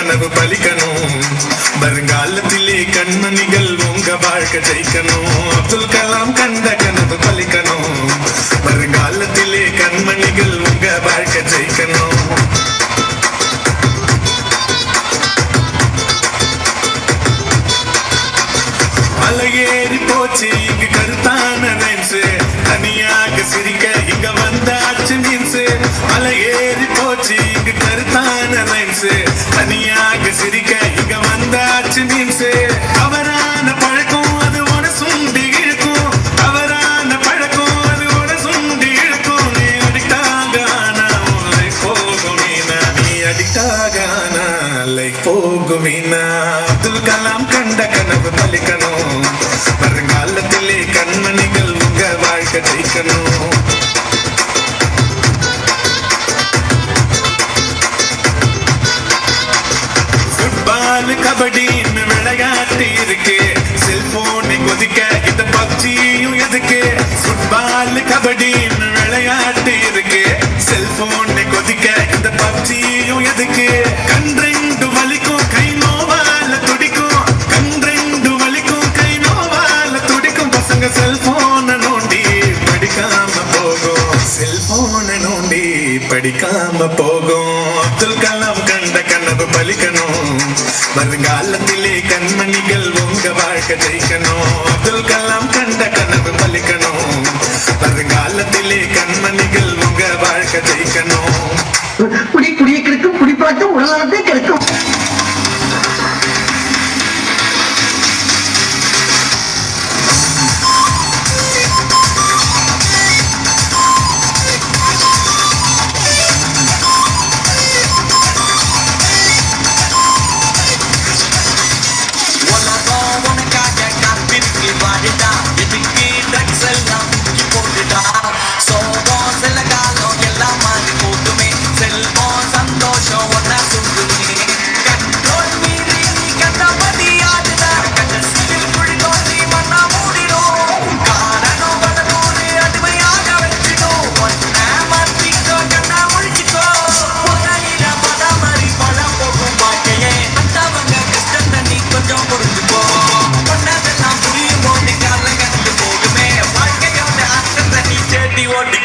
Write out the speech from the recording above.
கனவு பலிக்கணும். வருங்காலத்திலே கண்மணிகள் உங்க வாழ்க்கை ஜெயிக்கணும். அப்துல் கலாம் கண்ட கனவு பலிக்கணும். வருங்காலத்திலே கண்மணிகள் உங்க வாழ்க்கை ஜெயிக்கணும். மலையேறி போச்சு இங்கு கருத்தான ரைம்ஸ், தனியாக சிரிக்க இங்க வந்தாச்சு மீன்ஸ். மலையேறி போச்சு இங்கு கருத்தான ரைம்ஸ், தனியாக சிரிக்க இங்க வந்தாச்சு மீன்ஸ். தவறான பழக்கம் அது உன சுண்டி இழுக்கும். தவறான பழக்கம் அது உன சுண்டி இழுக்கும். நீ அடிக்டாக ஆனா லைஃப் போகும் வீணா. நீ அடிக்டாக ஆனா லைஃப் போகும் வீணா. அப்துல் கலாம் கண்ட கனவு பலிக்கணும். வருங்காலத்திலே கண்மணிகள் உங்க வாழ்க்கை ஜெயிக்கணும். ஃபுட்பால் கபடின்னு விளையாட்டு இருக்கு. செல்போனை கொதிக்க இந்த பப்ஜியும் எதுக்கு? ஃபுட்பால் கபடின்னு விளையாட்டு இருக்கு. செல்போனை கொதிக்க இந்த பப்ஜியும் எதுக்கு? கண் ரெண்டு வலிக்கும் கை நோவால துடிக்கும். கண் ரெண்டு வலிக்கும் கை நோவால துடிக்கும். பசங்க செல்போனை நோண்டி படிக்காம போகும். செல்போனை நோண்டி படிக்காம போகும். அப்துல் கலாம் கண்ட கனவு பலிக்கணும். வருங்காலத்திலே கண்மணிகள் உங்க வாழ்க்கை ஜெயிக்கணும். அப்துல் கலாம் கண்ட கனவு பலிக்கணும். வருங்காலத்திலே கண்மணிகள் உங்க வாழ்க்கை ஜெயிக்கணும். குடியை கிடைக்கும், குடிப்பாட்டும் உலகத்தை கிடைக்கும். What